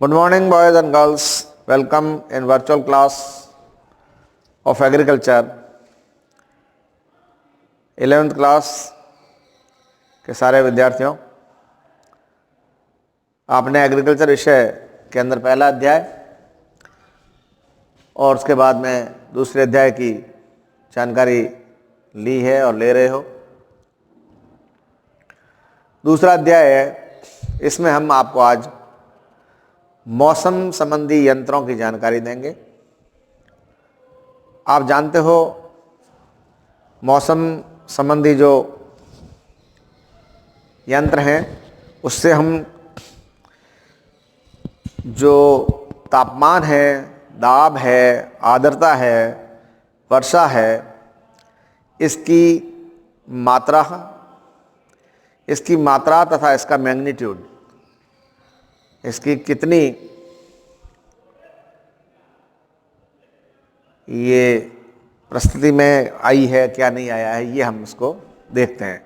Good morning, boys and girls. Welcome in virtual class of agriculture. 11th class के सारे विद्यार्थियों, आपने agriculture विषय के अंदर पहला अध्याय और उसके बाद में दूसरे अध्याय की जानकारी ली है और ले रहे हो। दूसरा अध्याय है, इसमें हम आपको आज मौसम संबंधी यंत्रों की जानकारी देंगे। आप जानते हो मौसम संबंधी जो यंत्र हैं उससे हम जो तापमान है, दाब है, आर्द्रता है, वर्षा है, इसकी मात्रा तथा इसका मैग्नीट्यूड, इसकी कितनी ये परिस्थिति में आई है, क्या नहीं आया है, ये हम इसको देखते हैं।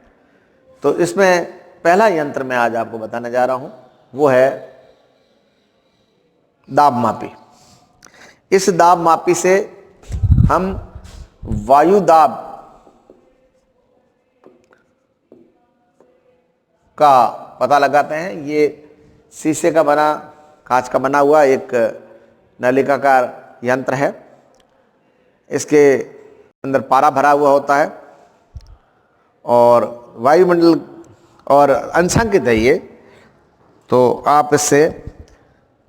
तो इसमें पहला यंत्र मैं आज आपको बताने जा रहा हूं, वो है दाब मापी। इस दाब मापी से हम वायु दाब का पता लगाते हैं। ये शीशे का बना, कांच का बना हुआ एक नलिकाकार यंत्र है। इसके अंदर पारा भरा हुआ होता है और वायुमंडल और अंशांकित है ये। तो आप इससे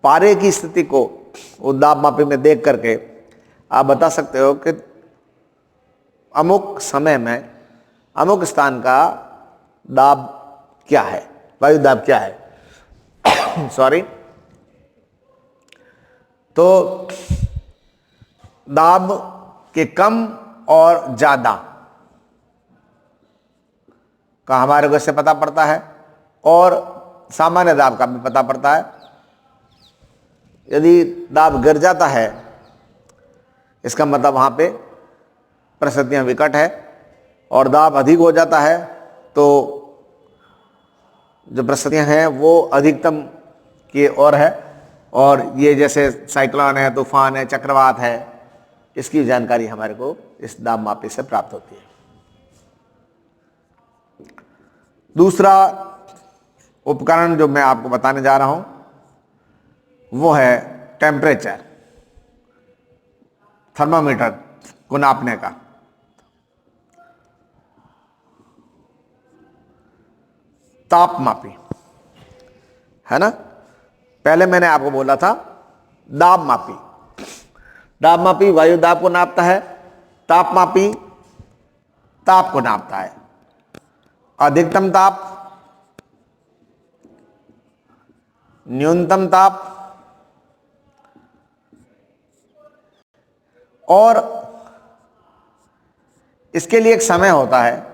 पारे की स्थिति को उस दाब मापी में देख करके आप बता सकते हो कि अमुक समय में अमुक स्थान का दाब क्या है, वायु दाब क्या है। सॉरी। तो दाब के कम और ज्यादा का हमारे को इससे पता पड़ता है और सामान्य दाब का भी पता पड़ता है। यदि दाब गिर जाता है, इसका मतलब वहां पे परिस्थितियां विकट है, और दाब अधिक हो जाता है तो जो परिस्थितियां हैं वो अधिकतम की ओर है, और ये जैसे साइक्लोन है, तूफान है, चक्रवात है, इसकी जानकारी हमारे को इस दाब मापी से प्राप्त होती है। दूसरा उपकरण जो मैं आपको बताने जा रहा हूं वो है टेम्परेचर, थर्मामीटर को नापने का। ताप मापी है ना। पहले मैंने आपको बोला था दाब मापी। दाब मापी वायु दाब को नापता है, ताप मापी ताप को नापता है। अधिकतम ताप, न्यूनतम ताप और इसके लिए एक समय होता है,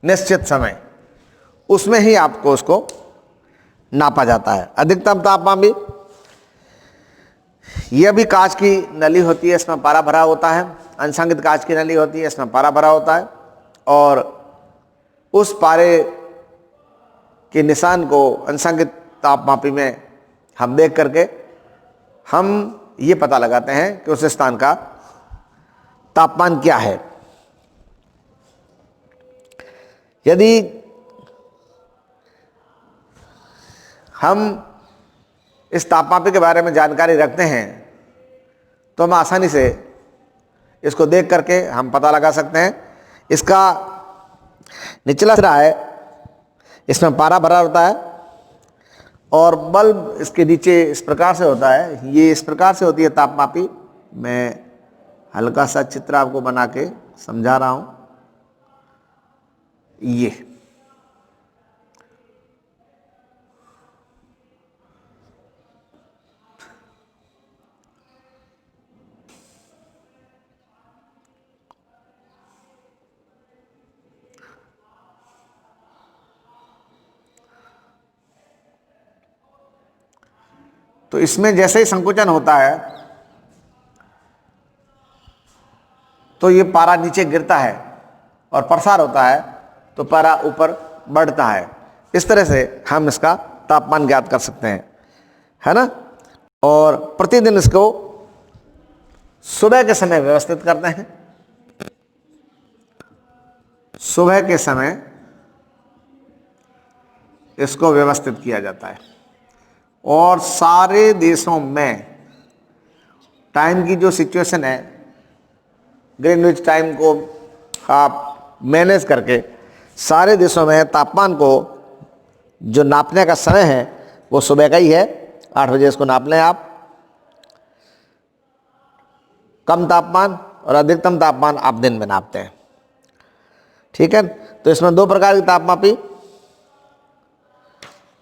निश्चित समय, उसमें ही आपको उसको नापा जाता है। अधिकतम तापमापी, यह भी कांच की नली होती है, इसमें पारा भरा होता है। अंशांकित कांच की नली होती है, इसमें पारा भरा होता है, और उस पारे के निशान को अंशांकित तापमापी में हम देख करके हम ये पता लगाते हैं कि उस स्थान का तापमान क्या है। यदि हम इस तापमापी के बारे में जानकारी रखते हैं तो हम आसानी से इसको देख करके हम पता लगा सकते हैं। इसका निचला सिरा है, इसमें पारा भरा होता है, और बल्ब इसके नीचे इस प्रकार से होता है। ये इस प्रकार से होती है तापमापी। मैं हल्का सा चित्र आपको बना के समझा रहा हूं। ये तो इसमें जैसे ही संकुचन होता है तो ये पारा नीचे गिरता है, और प्रसार होता है तो पारा ऊपर बढ़ता है। इस तरह से हम इसका तापमान ज्ञात कर सकते हैं, है ना। और प्रतिदिन इसको सुबह के समय व्यवस्थित करते हैं। सुबह के समय इसको व्यवस्थित किया जाता है और सारे देशों में टाइम की जो सिचुएशन है, ग्रीनविच टाइम को आप मैनेज करके सारे देशों में तापमान को जो नापने का समय है वो सुबह का ही है। 8 बजे इसको नाप लें आप। कम तापमान और अधिकतम तापमान आप दिन में नापते हैं, ठीक है। तो इसमें 2 प्रकार की तापमापी,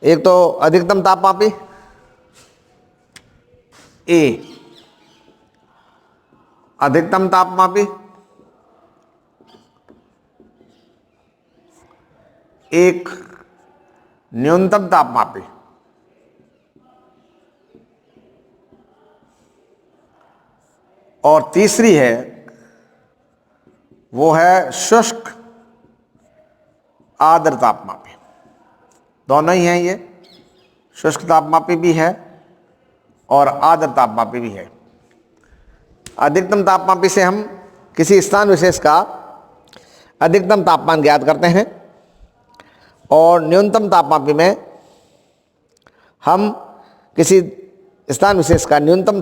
एक तो अधिकतम तापमापी ए, अधिकतम तापमापी एक, न्यूनतम तापमापी और तीसरी है वो है शुष्क आर्द्र तापमापी। दोनों ही हैं ये, शुष्क तापमापी भी है और आर्द्र तापमापी भी है। अधिकतम तापमापी से हम किसी स्थान विशेष का अधिकतम तापमान ज्ञात करते हैं और न्यूनतम तापमापी में हम किसी स्थान विशेष का न्यूनतम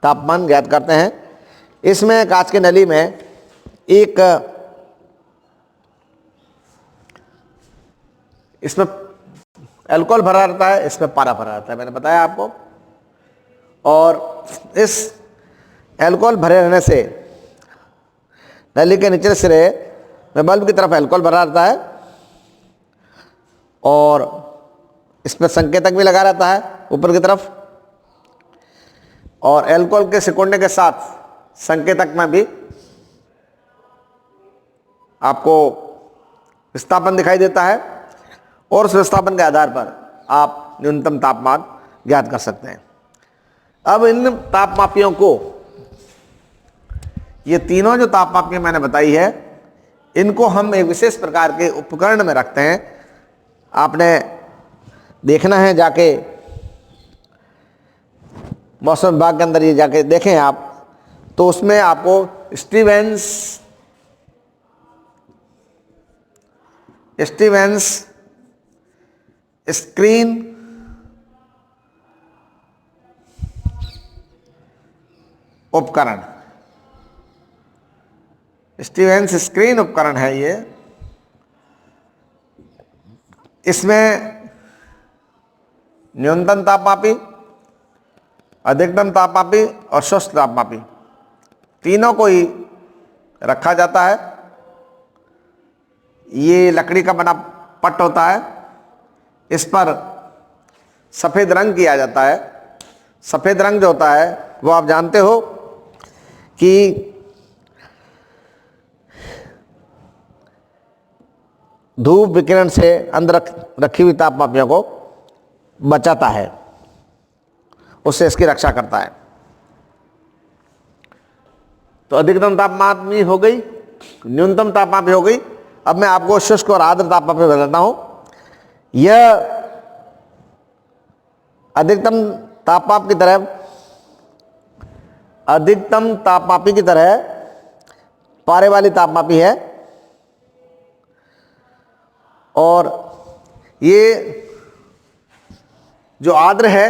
तापमान ज्ञात करते हैं। इसमें कांच की नली में एक, इसमें अल्कोहल भरा रहता है, इसमें पारा भरा रहता है, मैंने बताया आपको। और इस अल्कोहल भरे रहने से नली के निचले सिरे में बल्ब की तरफ अल्कोहल भरा रहता है और इसमें संकेतक भी लगा रहता है ऊपर की तरफ, और अल्कोहल के सिकुड़ने के साथ संकेतक में भी आपको विस्थापन दिखाई देता है और उस विस्थापन के आधार पर आप न्यूनतम तापमान ज्ञात कर सकते हैं। अब इन तापमापियों को, ये तीनों जो तापमापियां मैंने बताई है, इनको हम एक विशेष प्रकार के उपकरण में रखते हैं। आपने देखना है, जाके मौसम विभाग के अंदर ये जाके देखें आप, तो उसमें आपको स्टीवेंस स्क्रीन उपकरण, स्टीवेंस स्क्रीन उपकरण है ये। इसमें न्यूनतम तापमापी, अधिकतम तापमापी और शुष्क तापमापी तीनों को ही रखा जाता है। ये लकड़ी का बना पट होता है, इस पर सफ़ेद रंग किया जाता है। सफ़ेद रंग जो होता है वो आप जानते हो कि धूप विकिरण से अंदर रखी हुई तापमापियों को बचाता है, उससे इसकी रक्षा करता है। तो अधिकतम तापमापी हो गई, न्यूनतम तापमापी हो गई। अब मैं आपको शुष्क और आर्द्र तापमापी बताता हूं। यह अधिकतम तापमापी की तरह पारे वाली तापमापी है और ये जो आर्द्र है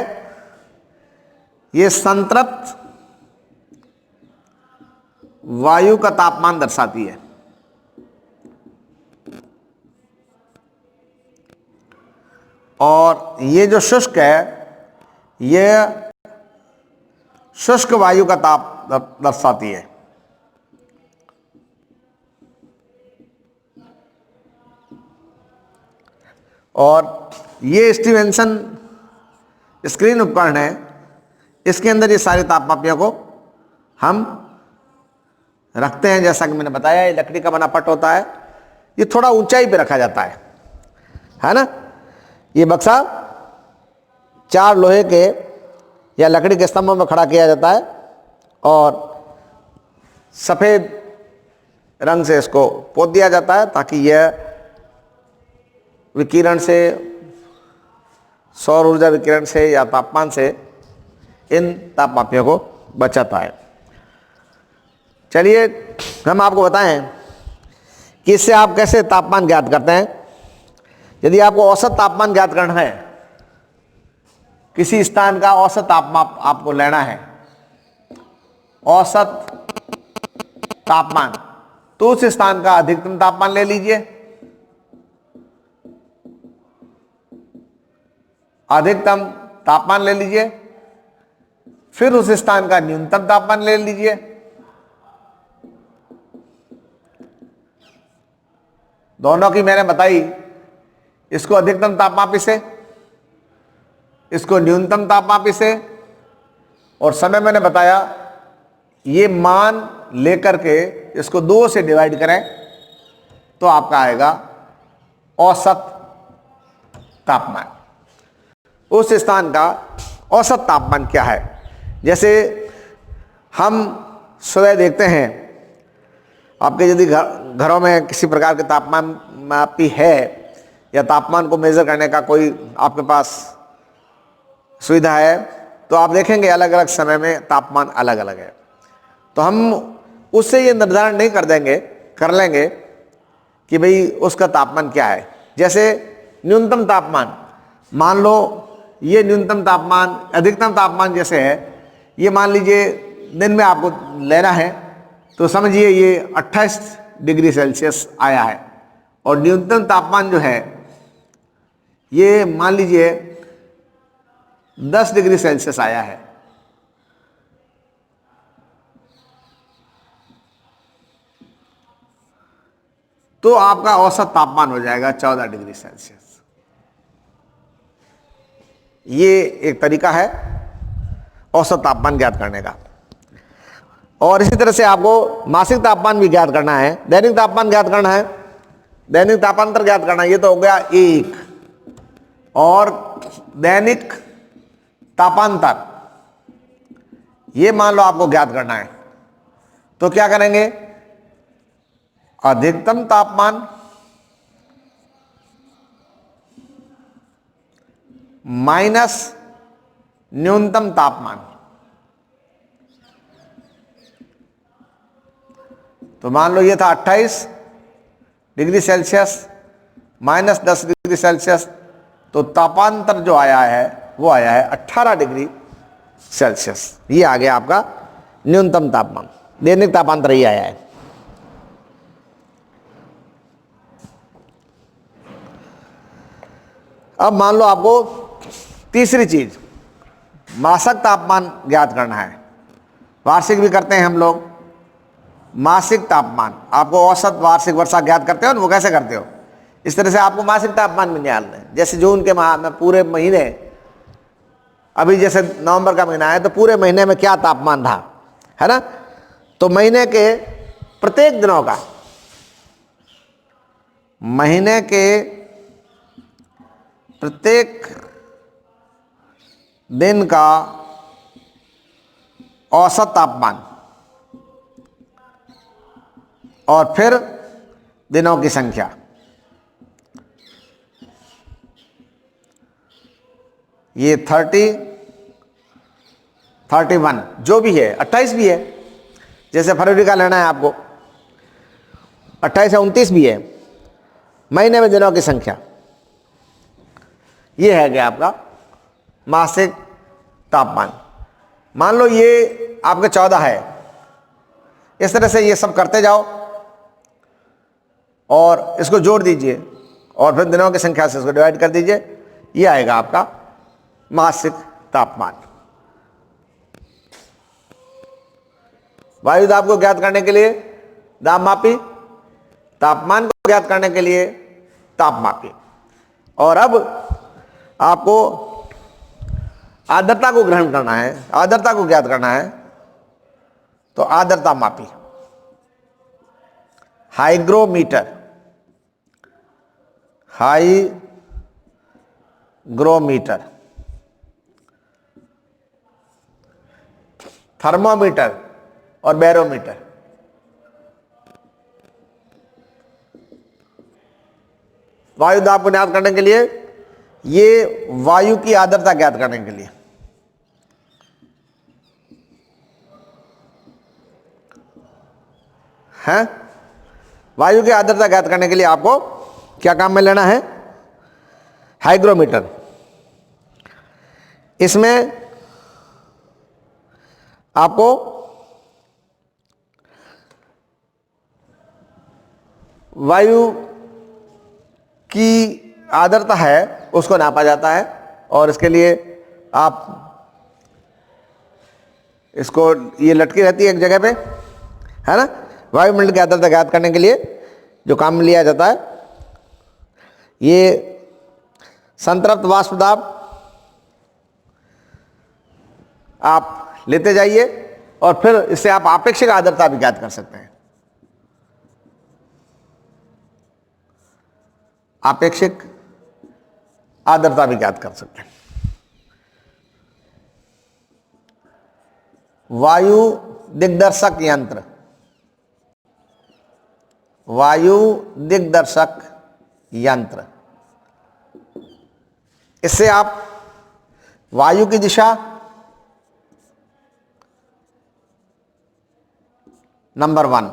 ये संतृप्त वायु का तापमान दर्शाती है। और ये जो शुष्क है ये शुष्क वायु का ताप दर्शाती है। और ये स्टीवेंसन स्क्रीन उपकरण है, इसके अंदर ये सारी तापमापियों को हम रखते हैं। जैसा कि मैंने बताया, ये लकड़ी का बना पट होता है, ये थोड़ा ऊंचाई पे रखा जाता है ना। ये बक्सा 4 लोहे के या लकड़ी के स्तंभों में खड़ा किया जाता है और सफ़ेद रंग से इसको पोत दिया जाता है ताकि यह विकिरण से सौर ऊर्जा विकिरण से या तापमान से इन तापमापियों को बचाता है। चलिए हम आपको बताएं कि इससे आप कैसे तापमान ज्ञात करते हैं। यदि आपको औसत तापमान ज्ञात करना है, किसी स्थान का औसत तापमान आपको लेना है, औसत तापमान, तो उस स्थान का अधिकतम तापमान ले लीजिए, अधिकतम तापमान ले लीजिए, फिर उस स्थान का न्यूनतम तापमान ले लीजिए, दोनों की मैंने बताई, इसको अधिकतम तापमापी से, इसको न्यूनतम तापमापी से, और समय मैंने बताया ये मान लेकर के इसको 2 से डिवाइड करें तो आपका आएगा औसत तापमान। उस स्थान का औसत तापमान क्या है। जैसे हम सुबह देखते हैं, आपके यदि घरों में किसी प्रकार के तापमान मापी है या तापमान को मेजर करने का कोई आपके पास सुविधा है, तो आप देखेंगे अलग अलग समय में तापमान अलग अलग है। तो हम उससे ये निर्धारण नहीं कर लेंगे कि भाई उसका तापमान क्या है। जैसे न्यूनतम तापमान, मान लो ये न्यूनतम तापमान, अधिकतम तापमान जैसे है, ये मान लीजिए दिन में आपको लेना है, तो समझिए ये 28 डिग्री सेल्सियस आया है, और न्यूनतम तापमान जो है ये मान लीजिए 10 डिग्री सेल्सियस आया है। तो आपका औसत तापमान हो जाएगा 14 डिग्री सेल्सियस। ये एक तरीका है औसत तापमान ज्ञात करने का। और इसी तरह से आपको मासिक तापमान भी ज्ञात करना है, दैनिक तापमान ज्ञात करना है, दैनिक तापांतर ज्ञात करना है। ये तो हो गया एक। और दैनिक तापांतर, ये मान लो आपको ज्ञात करना है, तो क्या करेंगे, अधिकतम तापमान माइनस न्यूनतम तापमान। तो मान लो ये था 28 degree Celsius minus 10 degree Celsius, तो तापांतर जो आया है वो आया है 18 डिग्री सेल्सियस। ये आ गया आपका न्यूनतम तापमान, दैनिक तापांतर ये आया है। अब मान लो आपको तीसरी चीज मासिक तापमान ज्ञात करना है। वार्षिक भी करते हैं हम लोग, मासिक तापमान। आपको औसत वार्षिक वर्षा ज्ञात करते हो ना, वो कैसे करते हो, इस तरह से आपको मासिक तापमान भी निकालना है। जैसे जून के माह में पूरे महीने, अभी जैसे नवंबर का महीना है, तो पूरे महीने में क्या तापमान था, है ना। तो महीने के प्रत्येक दिनों का, महीने के प्रत्येक दिन का औसत तापमान और फिर दिनों की संख्या। ये 30, 31 जो भी है, 28 भी है, जैसे फरवरी का लेना है आपको, 28 या 29 भी है, महीने में दिनों की संख्या। ये है क्या आपका मासिक तापमान। मान लो ये आपके 14 है, इस तरह से ये सब करते जाओ और इसको जोड़ दीजिए और फिर दिनों की संख्या से इसको डिवाइड कर दीजिए, ये आएगा आपका मासिक तापमान। वायु दाब को ज्ञात करने के लिए दाबमापी, तापमान को ज्ञात करने के लिए तापमापी। और अब आपको आर्द्रता को ग्रहण करना है, आर्द्रता को ज्ञात करना है, तो आर्द्रता मापी, हाइग्रोमीटर, हाइग्रोमीटर, थर्मोमीटर और बैरोमीटर। वायु दाब को ज्ञात करने के लिए ये वायु की आर्द्रता ज्ञात करने के लिए। है वायु की आर्द्रता ज्ञात करने के लिए आपको क्या काम में लेना है? हाइग्रोमीटर। इसमें आपको वायु की आर्द्रता है उसको नापा जाता है, और इसके लिए आप इसको, ये लटकी रहती है एक जगह पे, है ना। वायुमंडल की आर्द्रता ज्ञात करने के लिए जो काम में लिया जाता है, ये संतृप्त वाष्प दाब आप लेते जाइए, और फिर इससे आप आपेक्षिक आर्द्रता भी ज्ञात कर सकते हैं। आपेक्षिक आर्द्रता भी ज्ञात कर सकते हैं। वायु दिग्दर्शक यंत्र, वायु दिग्दर्शक यंत्र, इससे आप वायु की दिशा, नंबर 1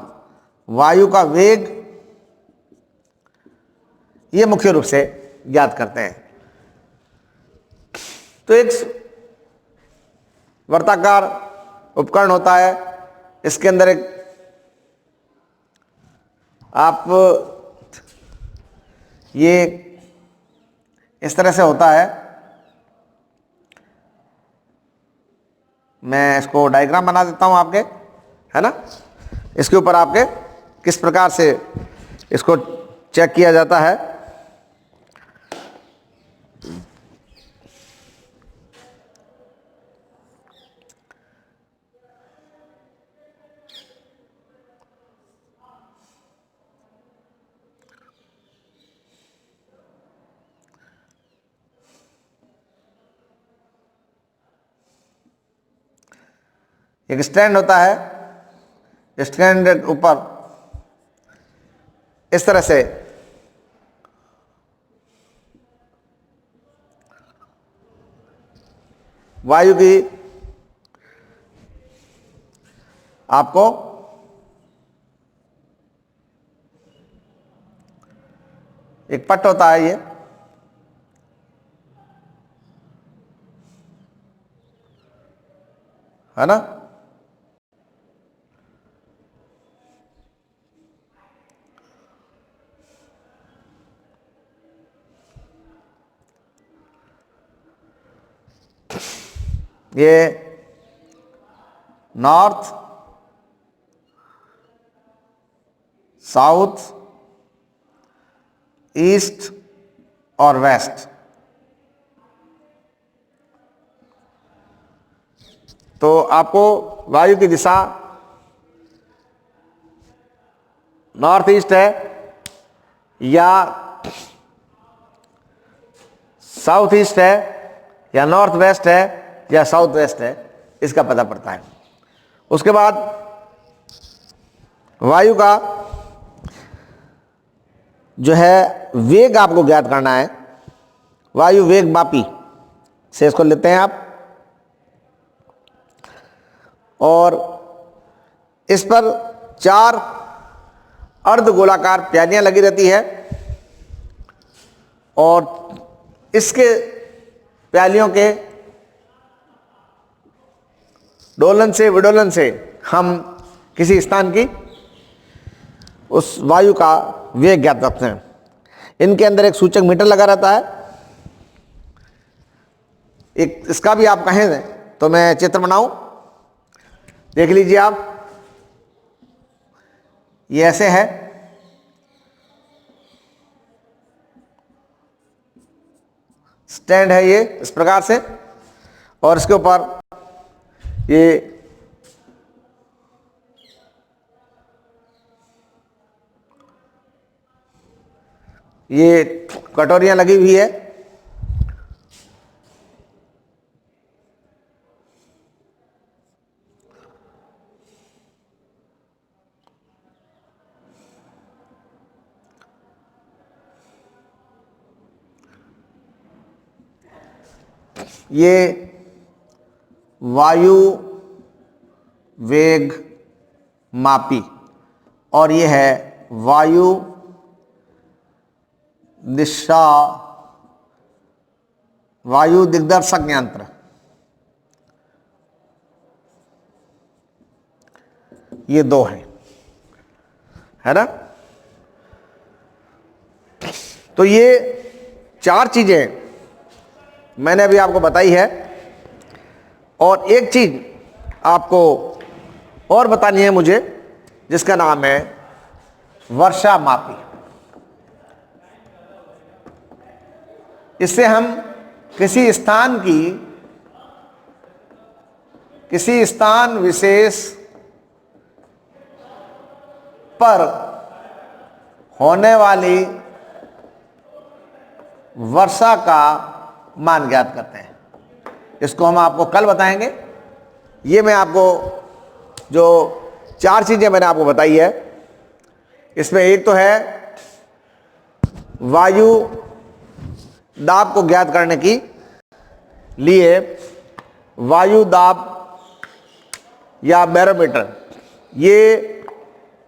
वायु का वेग, ये मुख्य रूप से ज्ञात करते हैं। तो एक वर्ताकार उपकरण होता है, इसके अंदर एक आप ये इस तरह से होता है, मैं इसको डायग्राम बना देता हूं आपके, है ना। इसके ऊपर आपके किस प्रकार से इसको चेक किया जाता है। एक स्टैंड होता है, स्टैंड के ऊपर इस तरह से वायु की आपको एक पट होता है, ये है ना। ये नॉर्थ, साउथ, ईस्ट और वेस्ट, तो आपको वायु की दिशा नॉर्थ ईस्ट है या साउथ ईस्ट है या नॉर्थ वेस्ट है या साउथ वेस्ट है, इसका पता पड़ता है। उसके बाद वायु का जो है वेग आपको ज्ञात करना है। वायु वेग मापी से इसको लेते हैं आप, और इस पर 4 अर्धगोलाकार प्यालियां लगी रहती है, और इसके प्यालियों के डोलन से विडोलन से हम किसी स्थान की उस वायु का वेग ज्ञात करते हैं। इनके अंदर एक सूचक मीटर लगा रहता है। एक इसका भी आप कहें तो मैं चित्र बनाऊं, देख लीजिए आप, ये ऐसे है, स्टैंड है ये इस प्रकार से, और इसके ऊपर ये कटोरियां लगी हुई है। ये वायु वेग मापी और ये है वायु दिशा वायु दिग्दर्शक यंत्र। ये दो हैं, है ना। तो ये चार चीजें मैंने अभी आपको बताई है, और एक चीज आपको और बतानी है मुझे, जिसका नाम है वर्षा मापी। इससे हम किसी स्थान विशेष पर होने वाली वर्षा का मान ज्ञात करते हैं। इसको हम आपको कल बताएंगे। ये मैं आपको जो चार चीजें मैंने आपको बताई है, इसमें एक तो है वायु दाब को ज्ञात करने की लिए वायु दाब या बैरोमीटर, ये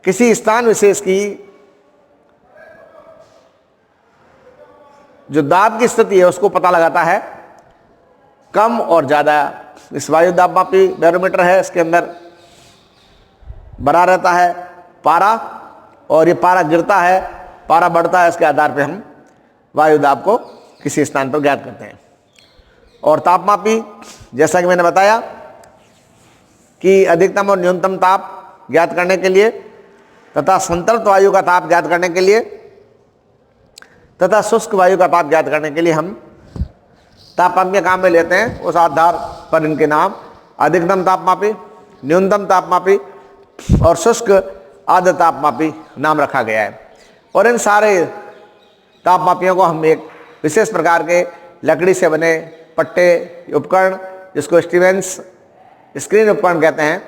किसी स्थान विशेष की जो दाब की स्थिति है उसको पता लगाता है, कम और ज्यादा। इस वायु दाब मापी बैरोमीटर है, इसके अंदर बना रहता है पारा, और ये पारा गिरता है, पारा बढ़ता है, इसके आधार पे हम वायु दाब को किसी स्थान पर ज्ञात करते हैं। और तापमापी, जैसा कि मैंने बताया कि अधिकतम और न्यूनतम ताप ज्ञात करने के लिए तथा संतृप्त वायु का ताप ज्ञात करने के लिए तथा शुष्क वायु का ताप ज्ञात करने के लिए हम तापमान के काम में लेते हैं। उस आधार पर इनके नाम अधिकतम तापमापी, न्यूनतम तापमापी और शुष्क आर्द्र तापमापी नाम रखा गया है। और इन सारे तापमापियों को हम एक विशेष प्रकार के लकड़ी से बने पट्टे उपकरण, जिसको स्टीवेंस स्क्रीन उपकरण कहते हैं,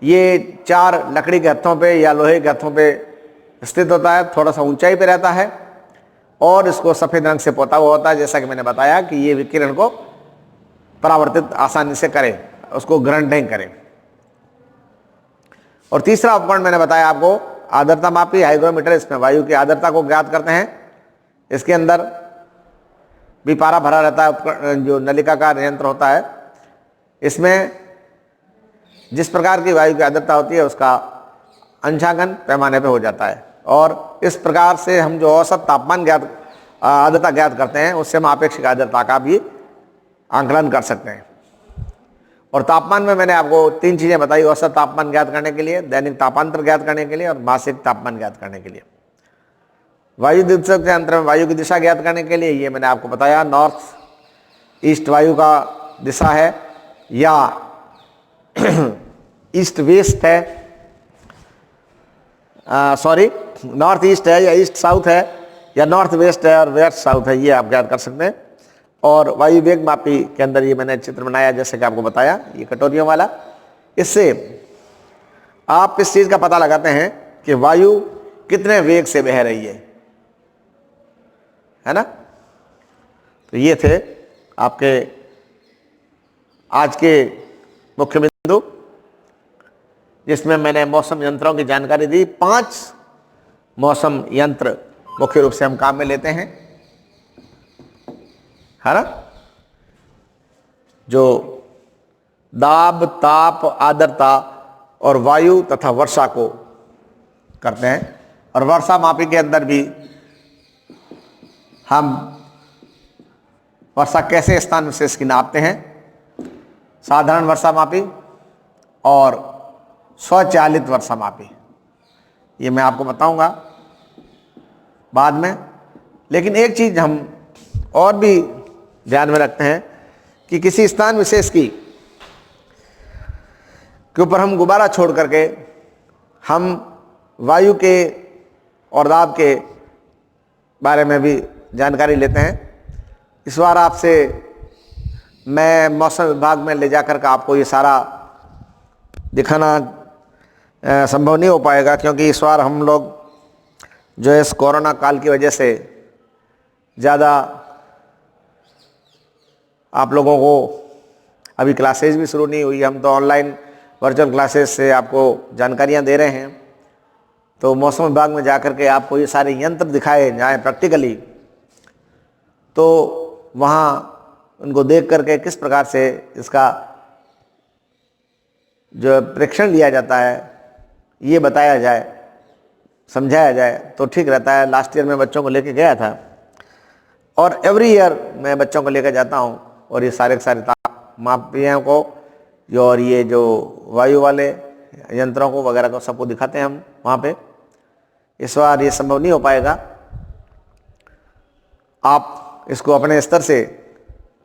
ये चार लकड़ी के हत्थों पे या लोहे के हत्थों पे स्थित होता है, थोड़ा सा ऊंचाई पे रहता है और इसको सफ़ेद रंग से पोता हुआ होता है, जैसा कि मैंने बताया कि ये विकिरण को परावर्तित आसानी से करे, उसको ग्रहण नहीं करे। और तीसरा उपकरण मैंने बताया आपको आर्द्रता मापी हाइग्रोमीटर, इसमें वायु की आर्द्रता को ज्ञात करते हैं। इसके अंदर भी पारा भरा रहता है, उपकरण जो नलिका का यंत्र होता है, इसमें जिस प्रकार की वायु की आर्द्रता होती है उसका अंशांकन पैमाने पे हो जाता है, और इस प्रकार से हम जो औसत तापमान आर्द्रता ज्ञात करते हैं उससे हम आपेक्षिक आर्द्रता का भी आंकलन कर सकते हैं। और तापमान में मैंने आपको तीन चीजें बताई, औसत तापमान ज्ञात करने के लिए, दैनिक तापांतर ज्ञात करने के लिए और मासिक तापमान ज्ञात करने के लिए। वायु दिग्दर्शक यंत्र में वायु की दिशा ज्ञात करने के लिए ये मैंने आपको बताया नॉर्थ ईस्ट वायु का दिशा है या ईस्ट वेस्ट है, सॉरी नॉर्थ ईस्ट है या ईस्ट साउथ है या नॉर्थ वेस्ट है और वेस्ट साउथ है, ये आप ज्ञात कर सकते हैं। और वायु वेग मापी के अंदर ये मैंने चित्र बनाया, जैसे कि आपको बताया, ये कटोरियों वाला। इससे आप इस चीज का पता लगाते हैं कि वायु कितने वेग से बह रही है ना। तो ये थे आपके आज के मुख्य बिंदु, जिसमें मैंने मौसम यंत्रों की जानकारी दी। 5 मौसम यंत्र मुख्य रूप से हम काम में लेते हैं, है ना, जो दाब, ताप, आर्द्रता और वायु तथा वर्षा को करते हैं। और वर्षा मापी के अंदर भी हम वर्षा कैसे स्थान विशेष की नापते हैं, साधारण वर्षा मापी और स्वचालित वर्षा मापी, ये मैं आपको बताऊंगा बाद में। लेकिन एक चीज हम और भी ध्यान में रखते हैं कि किसी स्थान विशेष के ऊपर हम गुब्बारा छोड़ करके हम वायु के और दाब के बारे में भी जानकारी लेते हैं। इस बार आपसे मैं मौसम विभाग में ले जाकर के आपको ये सारा दिखाना संभव नहीं हो पाएगा, क्योंकि इस बार हम लोग जो है इस कोरोना काल की वजह से ज़्यादा आप लोगों को अभी क्लासेज भी शुरू नहीं हुई, हम तो ऑनलाइन वर्चुअल क्लासेस से आपको जानकारियाँ दे रहे हैं। तो मौसम विभाग में जाकर के आपको ये सारे यंत्र दिखाए जाएँ प्रैक्टिकली, तो वहाँ उनको देख करके किस प्रकार से इसका जो परीक्षण लिया जाता है ये बताया जाए, समझाया जाए तो ठीक रहता है। लास्ट ईयर में बच्चों को लेके गया था और एवरी ईयर मैं बच्चों को लेकर जाता हूँ और ये सारे के सारे मापियों को और ये जो वायु वाले यंत्रों को वगैरह को सबको दिखाते हैं हम वहाँ पे। इस बार ये संभव नहीं हो पाएगा, आप इसको अपने स्तर से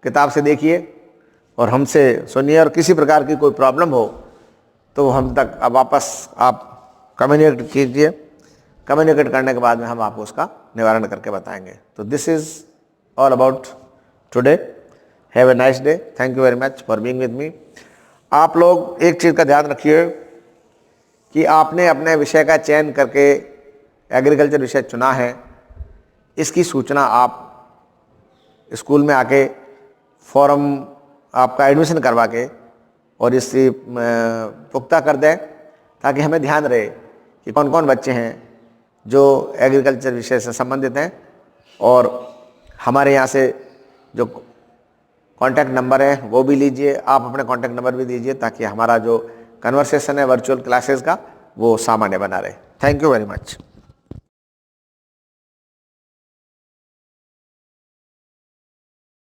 किताब से देखिए और हमसे सुनिए, और किसी प्रकार की कोई प्रॉब्लम हो तो हम तक अब वापस आप कम्युनिकेट कीजिए। कम्युनिकेट करने के बाद में हम आपको उसका निवारण करके बताएंगे। तो this is all about today. Have a nice day. Thank you very much for being with me. आप लोग एक चीज़ का ध्यान रखिए कि आपने अपने विषय का चयन करके एग्रीकल्चर विषय चुना है, इसकी सूचना आप स्कूल में आके फॉर्म आपका एडमिशन करवा के और इससे पुख्ता कर दें, ताकि हमें ध्यान रहे कि कौन कौन बच्चे हैं जो एग्रीकल्चर विषय से संबंधित हैं। और हमारे यहाँ से जो कॉन्टैक्ट नंबर है वो भी लीजिए, आप अपने कॉन्टैक्ट नंबर भी दीजिए, ताकि हमारा जो कन्वर्सेशन है वर्चुअल क्लासेस का वो सामान्य बना रहे। Thank you very much.